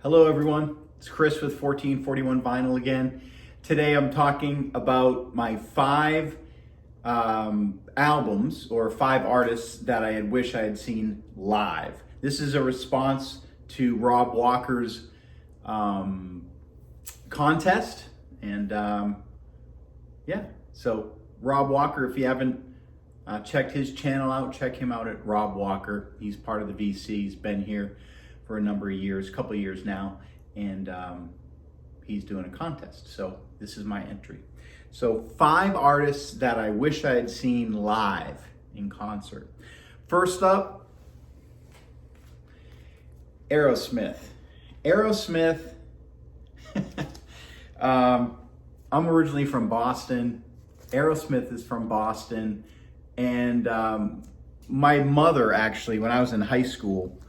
Hello everyone, it's Chris with 1441 Vinyl again. Today I'm talking about my five albums or five artists that I wish I had seen live. This is a response to Rob Walker's contest, and so Rob Walker, if you haven't checked his channel out, check him out at Rob Walker. He's part of the VC. He's been here for a number of years, a couple of years now, and he's doing a contest. So this is my entry. So 5 artists that I wish I had seen live in concert. First up, Aerosmith. Aerosmith, I'm originally from Boston. Aerosmith is from Boston. And my mother, actually, when I was in high school,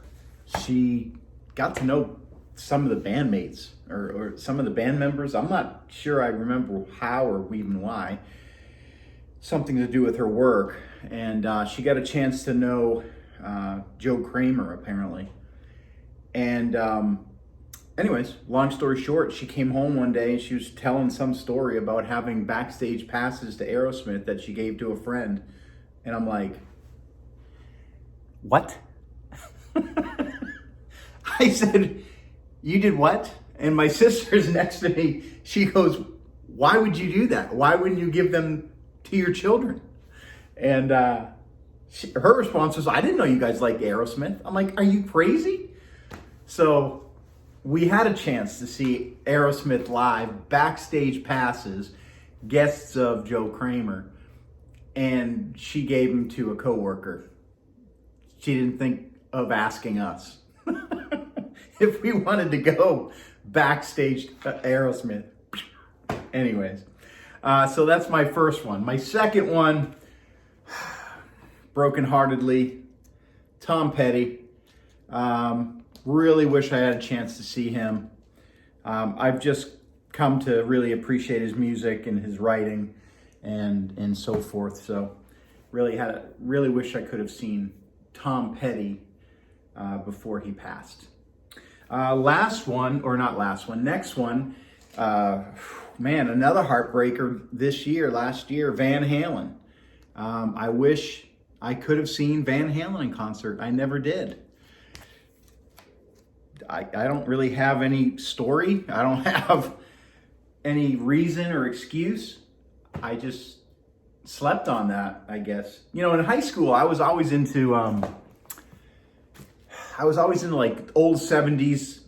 she got to know some of the bandmates or some of the band members. I'm not sure I remember how or even why. Something to do with her work. And she got a chance to know Joe Kramer, apparently. And anyways, long story short, she came home one day and she was telling some story about having backstage passes to Aerosmith that she gave to a friend. And I'm like, what? I said, you did what? And my sister's next to me. She goes, why would you do that? Why wouldn't you give them to your children? And her response was, I didn't know you guys liked Aerosmith. I'm like, are you crazy? So we had a chance to see Aerosmith live, backstage passes, guests of Joe Kramer, and she gave them to a coworker. She didn't think of asking us if we wanted to go backstage to Aerosmith. Anyways, so that's my first one. My second one, brokenheartedly, Tom Petty. Really wish I had a chance to see him. I've just come to really appreciate his music and his writing and so forth. So really wish I could have seen Tom Petty before he passed. Next one, man, another heartbreaker last year, Van Halen. I wish I could have seen Van Halen in concert. I never did. I don't really have any story. I don't have any reason or excuse. I just slept on that, I guess. You know, in high school, I was always into like old 70s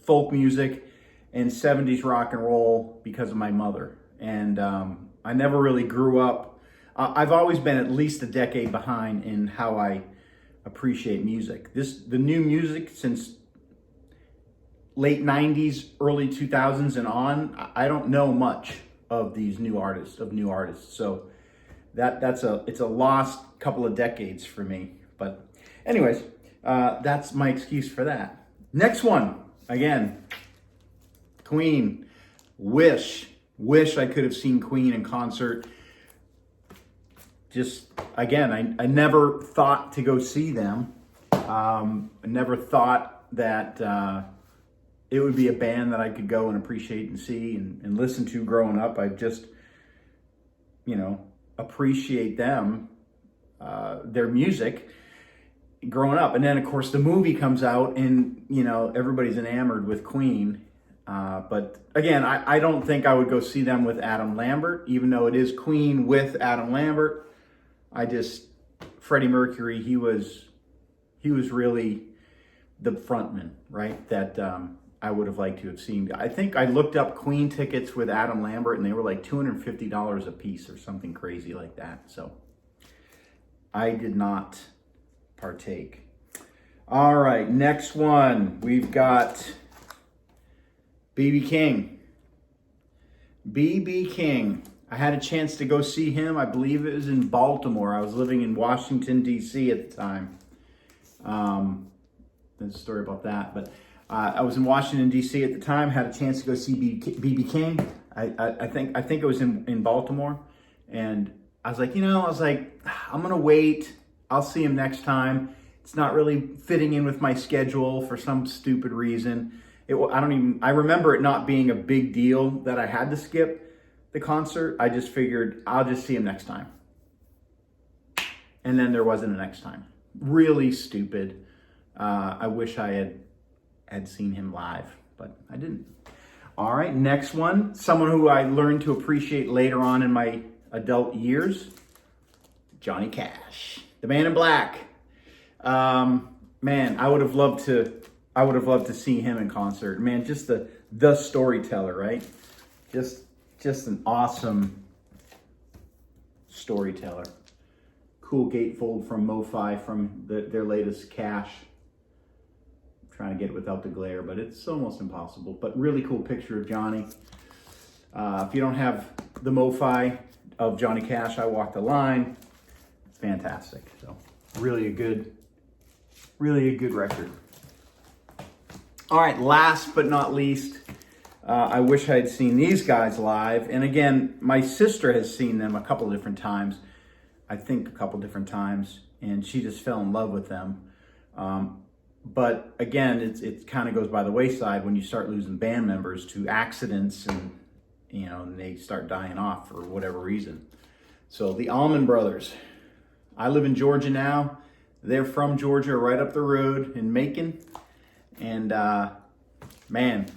folk music and 70s rock and roll because of my mother. And I never really grew up. I've always been at least a decade behind in how I appreciate music. The new music since late 90s, early 2000s and on, I don't know much of these new artists. So it's a lost couple of decades for me. But anyways, that's my excuse for that. Next one, again, Queen. Wish I could have seen Queen in concert. Just, again, I never thought to go see them. I never thought that it would be a band that I could go and appreciate and see and listen to growing up. I just, appreciate them, their music growing up. And then, of course, the movie comes out and, everybody's enamored with Queen. But again, I don't think I would go see them with Adam Lambert, even though it is Queen with Adam Lambert. Freddie Mercury, he was really the frontman, right? That I would have liked to have seen. I think I looked up Queen tickets with Adam Lambert and they were like $250 a piece or something crazy like that. So I did not partake. All right, next one. We've got B.B. King. B.B. King. I had a chance to go see him. I believe it was in Baltimore. I was living in Washington, D.C. at the time. There's a story about that. But I was in Washington, D.C. at the time. Had a chance to go see B.B. King. I think it was in Baltimore. And I was like, I'm going to wait. I'll see him next time. It's not really fitting in with my schedule for some stupid reason. I remember it not being a big deal that I had to skip the concert. I just figured I'll just see him next time. And then there wasn't a next time. Really stupid. I wish I had seen him live, but I didn't. All right, next one. Someone who I learned to appreciate later on in my adult years, Johnny Cash, the Man in Black. Man, I would have loved to see him in concert. Man, just the storyteller, right? Just an awesome storyteller. Cool gatefold from Mofi from their latest Cash. I'm trying to get it without the glare, but it's almost impossible. But really cool picture of Johnny. If you don't have the Mofi of Johnny Cash, I Walk the Line. It's fantastic. So really a good record. All right, last but not least, I wish I had seen these guys live. And again, my sister has seen them a couple different times. I think a couple different times, and she just fell in love with them. But again, it kind of goes by the wayside when you start losing band members to accidents, and and they start dying off for whatever reason. So the Almond Brothers. I live in Georgia now. They're from Georgia, right up the road in Macon. And man,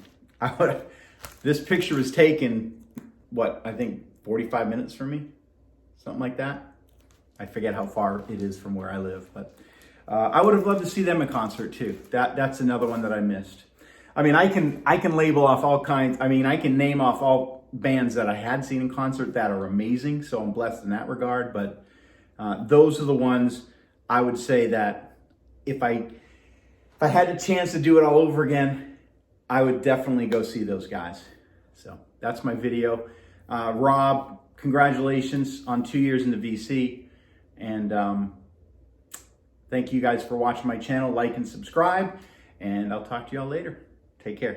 this picture was taken, I think 45 minutes from me, something like that. I forget how far it is from where I live, but I would have loved to see them in concert too. That's another one that I missed. I mean, I can label off all kinds. I mean, I can name off all bands that I had seen in concert that are amazing. So I'm blessed in that regard. But those are the ones I would say that if I had a chance to do it all over again, I would definitely go see those guys. So that's my video. Rob, congratulations on 2 years in the VC. And thank you guys for watching my channel. Like and subscribe. And I'll talk to y'all later. Take care.